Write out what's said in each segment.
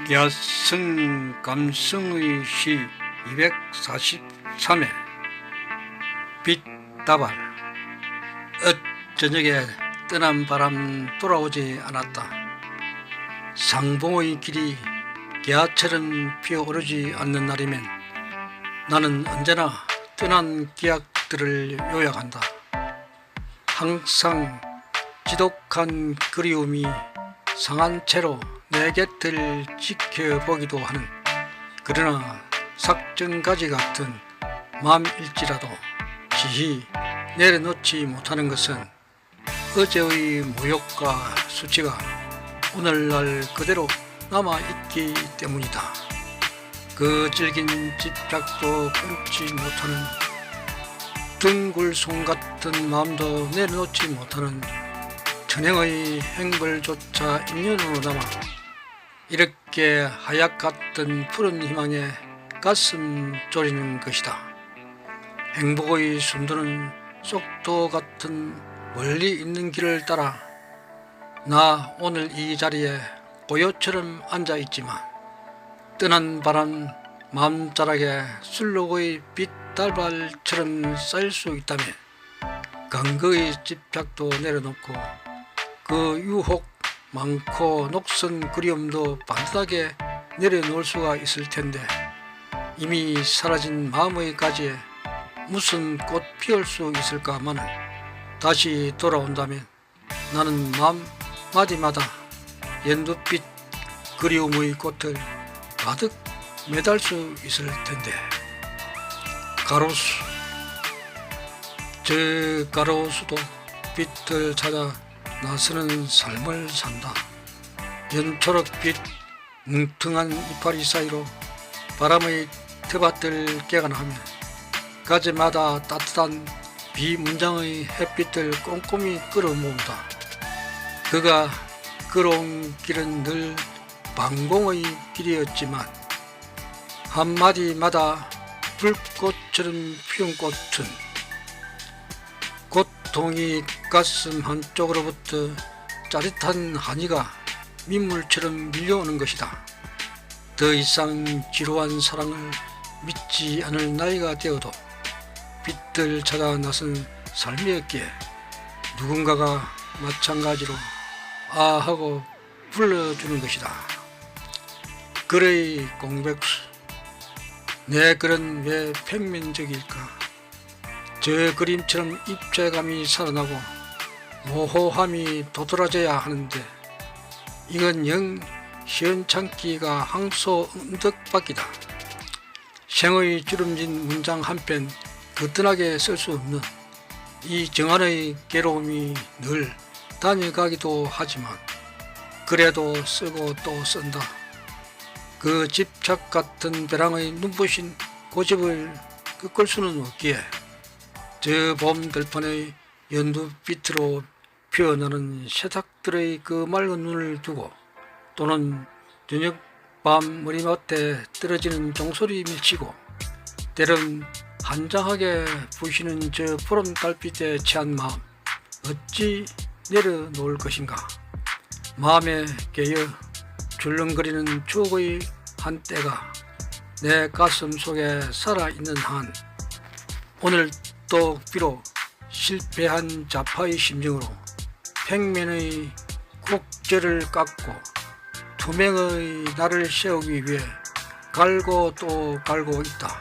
야성 감성의 시 243회 빛다발. 저녁에 떠난 바람 돌아오지 않았다. 상봉의 길이 개화처럼 피어오르지 않는 날이면 나는 언제나 떠난 기약들을 요약한다. 항상 지독한 그리움이 상한 채로 내 곁을 지켜보기도 하는, 그러나 삭정가지 같은 마음일지라도 지히 내려놓지 못하는 것은 어제의 모욕과 수치가 오늘날 그대로 남아있기 때문이다. 그 질긴 집착도 끊지 못하는, 둥글송 같은 마음도 내려놓지 못하는 천행의 행벌조차 인연으로 남아 이렇게 하약 같은 푸른 희망에 가슴 졸이는 것이다. 행복의 순도는 속도 같은 멀리 있는 길을 따라 나 오늘 이 자리에 고요처럼 앉아있지만, 떠난 바람 마음자락에 술록의 빛달발처럼 쌓일 수 있다면 강거의 집착도 내려놓고 그 유혹 많고 녹슨 그리움도 반듯하게 내려놓을 수가 있을 텐데, 이미 사라진 마음의 가지에 무슨 꽃 피울 수 있을까마는 다시 돌아온다면 나는 마음 마디마다 연두빛 그리움의 꽃을 가득 매달 수 있을 텐데. 가로수. 저 가로수도 빛을 찾아 나서는 삶을 산다. 연초록빛 뭉퉁한 이파리 사이로 바람의 트밭을 깨가나며 가지마다 따뜻한 비문장의 햇빛을 꼼꼼히 끌어모은다. 그가 끌어온 길은 늘 방공의 길이었지만 한마디마다 불꽃처럼 피운 꽃은 고통이 가슴 한쪽으로부터 짜릿한 한이가 민물처럼 밀려오는 것이다. 더 이상 지루한 사랑을 믿지 않을 나이가 되어도 빛을 찾아 나선 삶이었기에 누군가가 마찬가지로 아 하고 불러주는 것이다. 글의 공백수. 내 글은 왜 평면적일까? 저 그림처럼 입체감이 살아나고 모호함이 도드라져야 하는데 이건 영 시원찮기가 항소 언덕밖이다. 생의 주름진 문장 한편 거뜬하게 쓸 수 없는 이 정한의 괴로움이 늘 다녀가기도 하지만 그래도 쓰고 또 쓴다. 그 집착 같은 벼랑의 눈부신 고집을 꺾을 수는 없기에 저 봄 들판의 연두빛으로 피어나는 새싹들의 그 맑은 눈을 두고, 또는 저녁 밤 머리맡에 떨어지는 종소리 밀치고 때론 한장하게 부시는 저 푸른 달빛에 취한 마음 어찌 내려놓을 것인가. 마음에 깨어 줄렁거리는 추억의 한때가 내 가슴 속에 살아있는 한 오늘 또 비록 실패한 자파의 심정으로 평면의 곡절을 깎고 투명의 날을 세우기 위해 갈고 또 갈고 있다.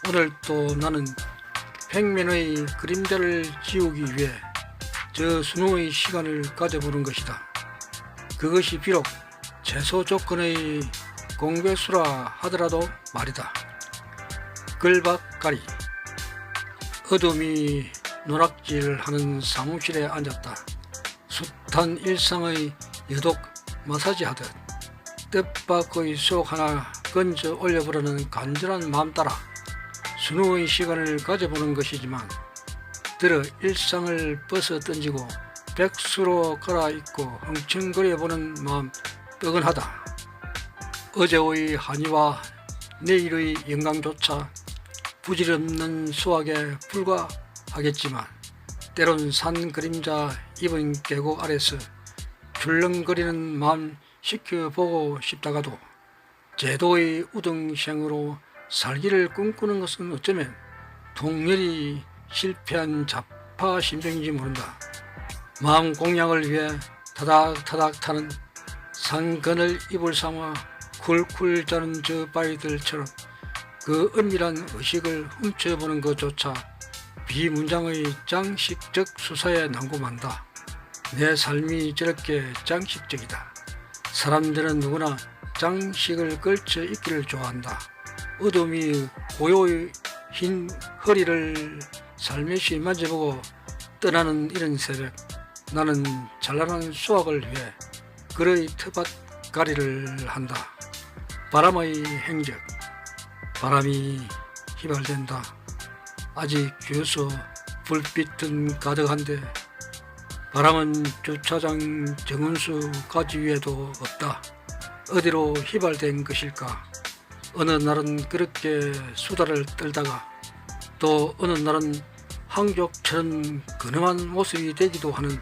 오늘 또 나는 평면의 그림자를 지우기 위해 저 수능의 시간을 가져보는 것이다. 그것이 비록 최소 조건의 공배수라 하더라도 말이다. 글박가리. 어둠이 노락질하는 사무실에 앉았다. 숱한 일상의 여독 마사지하듯 뜻밖의 속 하나 건져 올려보려는 간절한 마음 따라 수능의 시간을 가져보는 것이지만, 들어 일상을 벗어 던지고 백수로 갈아입고 흥청거려보는 마음 뻐근하다. 어제의 한이와 내일의 영광조차 부질없는 수확에 불과하겠지만, 때론 산 그림자 입은 계곡 아래서 줄렁거리는 마음 지켜보고 싶다가도 제도의 우등생으로 살기를 꿈꾸는 것은 어쩌면 통렬히 실패한 좌파 심정인지 모른다. 마음 공양을 위해 타닥타닥 타는 상근을 입을 삼아 쿨쿨 자는 저 바위들처럼 그 은밀한 의식을 훔쳐보는 것조차 비문장의 장식적 수사에 난감한다. 내 삶이 저렇게 장식적이다. 사람들은 누구나 장식을 걸쳐 입기를 좋아한다. 어둠이 고요의 흰 허리를 살며시 만져보고 떠나는 이런 새벽, 나는 찬란한 수확을 위해 그의 텃밭가리를 한다. 바람의 행적, 바람이 휘발된다. 아직 비어서 불빛은 가득한데 바람은 주차장 정운수 가지 위에도 없다. 어디로 휘발된 것일까? 어느 날은 그렇게 수다를 떨다가 또 어느 날은 항족처럼 근엄한 모습이 되기도 하는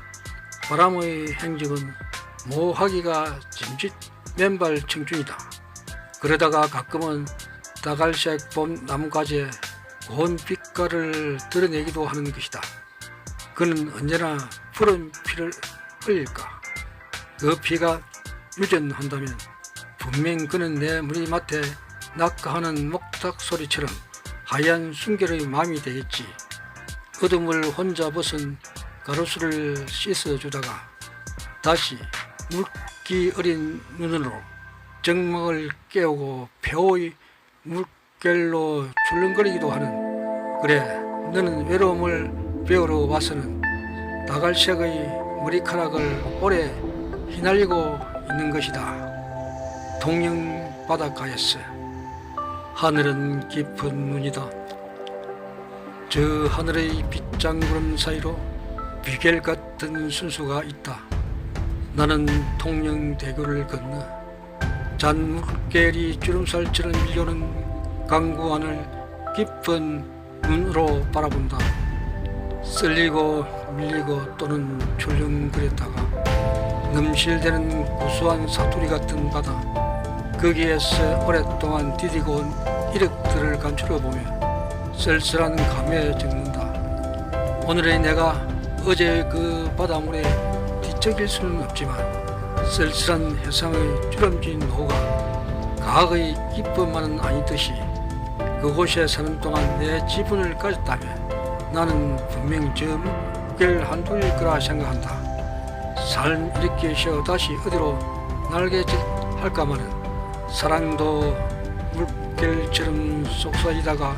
바람의 행적은 모하기가 짐짓 맨발 청춘이다. 그러다가 가끔은 다갈색 봄 나무가지에 고운 빛깔을 드러내기도 하는 것이다. 그는 언제나 푸른 피를 흘릴까? 그 피가 유전한다면 분명 그는 내 머리맡에 낙하하는 목탁 소리처럼 하얀 순결의 마음이 되겠지. 어둠을 혼자 벗은 가로수를 씻어주다가 다시 물기 어린 눈으로 정막을 깨우고 폐호의 물결로 출렁거리기도 하는, 그래 너는 외로움을 배우러 와서는 다갈색의 머리카락을 오래 휘날리고 있는 것이다. 동영 바닷가였어. 하늘은 깊은 눈이다. 저 하늘의 빗장구름 사이로 비결 같은 순수가 있다. 나는 통영대교를 건너 잔물결이 주름살처럼 밀려오는 강구 안을 깊은 눈으로 바라본다. 쓸리고 밀리고 또는 출렁거렸다가 넘실대는 구수한 사투리 같은 바다, 거기에서 오랫동안 디디고 온 이력들을 감추려보며 쓸쓸한 감에 적는다. 오늘의 내가 어제 그 바닷물에 뒤척일 수는 없지만 쓸쓸한 해상의 주름진 노가 과거의 기쁨만은 아니듯이 그곳에 사는 동안 내 지분을 가졌다면 나는 분명 저 물결 한둘일 거라 생각한다. 삶 이렇게 쉬어 다시 어디로 날개짓 할까마는 사랑도 물결처럼 쏟아지다가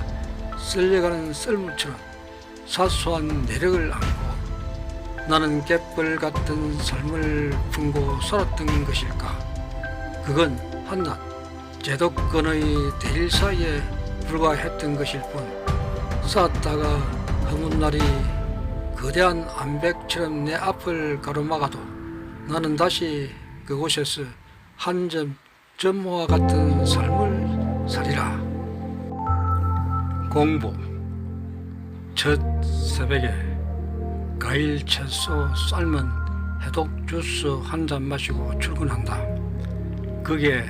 쓸려가는 썰물처럼 사소한 내력을 안고 나는 갯벌 같은 삶을 품고 살았던 것일까? 그건 한낱 제도권의 대일 사이에 불과했던 것일 뿐, 쌓았다가 허문 날이 거대한 암백처럼 내 앞을 가로막아도 나는 다시 그곳에서 한 점 점모와 같은 삶을 살리라. 공부. 첫 새벽에 과일 채소 삶은 해독 주스 한 잔 마시고 출근한다. 그게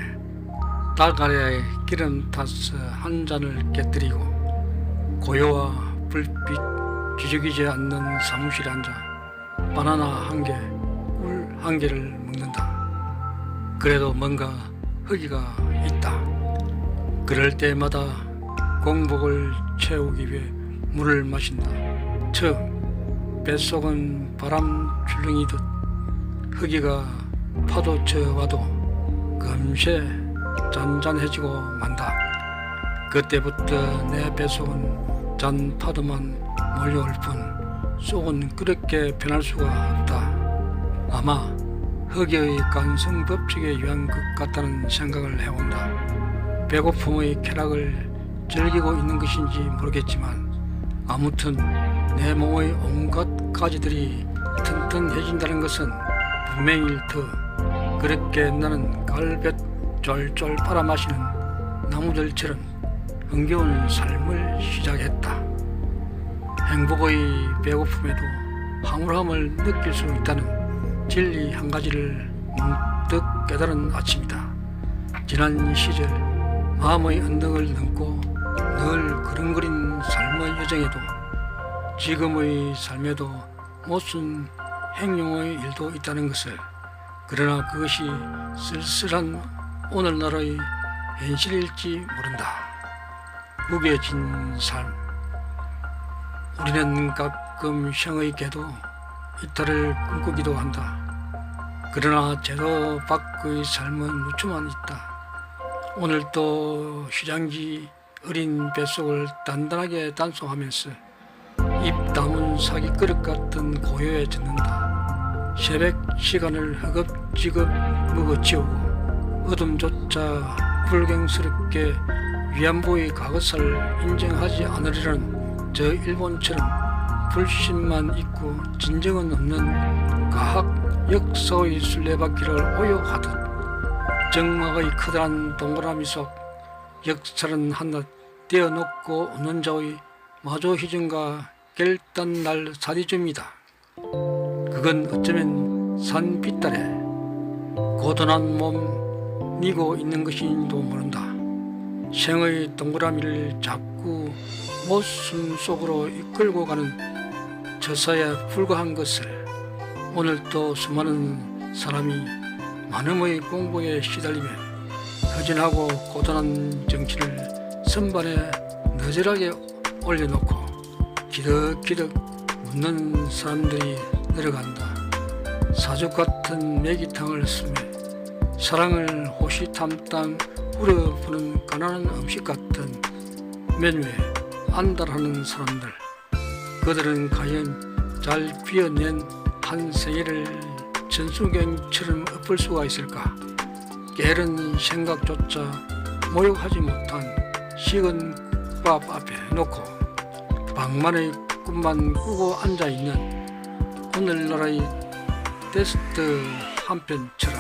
달걀에 기름 타서 한 잔을 깨뜨리고 고요와 불빛 뒤적이지 않는 사무실에 앉아 바나나 한 개, 꿀 한 개를 먹는다. 그래도 뭔가 허기가 있다. 그럴 때마다 공복을 채우기 위해 물을 마신다. 처음 뱃속은 바람 출렁이듯 허기가 파도쳐 와도 금세 잔잔해지고 만다. 그때부터 내 뱃속은 잔 파도만 몰려올 뿐 속은 그렇게 변할 수가 없다. 아마 허기의 간성 법칙에 의한 것 같다는 생각을 해온다. 배고픔의 쾌락을 즐기고 있는 것인지 모르겠지만 아무튼 내 몸의 온갖 가지들이 튼튼해진다는 것은 분명일 터. 그렇게 나는 갈볕 쫄쫄 빨아마시는 나무들처럼 흥겨운 삶을 시작했다. 행복의 배고픔에도 황홀함을 느낄 수 있다는 진리 한 가지를 문득 깨달은 아침이다. 지난 시절 마음의 언덕을 넘고 늘 그릉거린 삶의 여정에도 지금의 삶에도 못쓴 행용의 일도 있다는 것을, 그러나 그것이 쓸쓸한 오늘날의 현실일지 모른다. 무게진 삶. 우리는 가끔 형의 궤도 이탈을 꿈꾸기도 한다. 그러나 제도 밖의 삶은 무추만 있다. 오늘도 휴장지 어린 뱃속을 단단하게 단속하면서 입 다문 사기 그릇 같은 고요에 젖는다. 새벽 시간을 허겁지겁 먹어치우고 어둠조차 불경스럽게 위안부의 과거사를 인정하지 않으려는 저 일본처럼 불신만 있고 진정은 없는 과학 역사의 술래바퀴를 오요하듯 정막의 커다란 동그라미 속 역사는 한낱 떼어놓고 없는 자의 마조희정과 결단날 사디즘이다. 그건 어쩌면 산 빗달에 고단한 몸 니고 있는 것인지도 모른다. 생의 동그라미를 자꾸 모순 속으로 이끌고 가는 저사에 불과한 것을 오늘도 수많은 사람이 만음의 공부에 시달리며 허전하고 고단한 정신을 선반에 너절하게 올려놓고 기덕기덕 묻는 사람들이 늘어간다. 사죽 같은 매기탕을 쓰며 사랑을 호시탐탐 우려부는 가난한 음식 같은 메뉴에 안달하는 사람들, 그들은 과연 잘 비워낸 한 생애를 전수경처럼 엎을 수가 있을까? 게으른 생각조차 모욕하지 못한 식은 밥 앞에 놓고 방만의 꿈만 꾸고 앉아있는 오늘날의 데스트 한 편처럼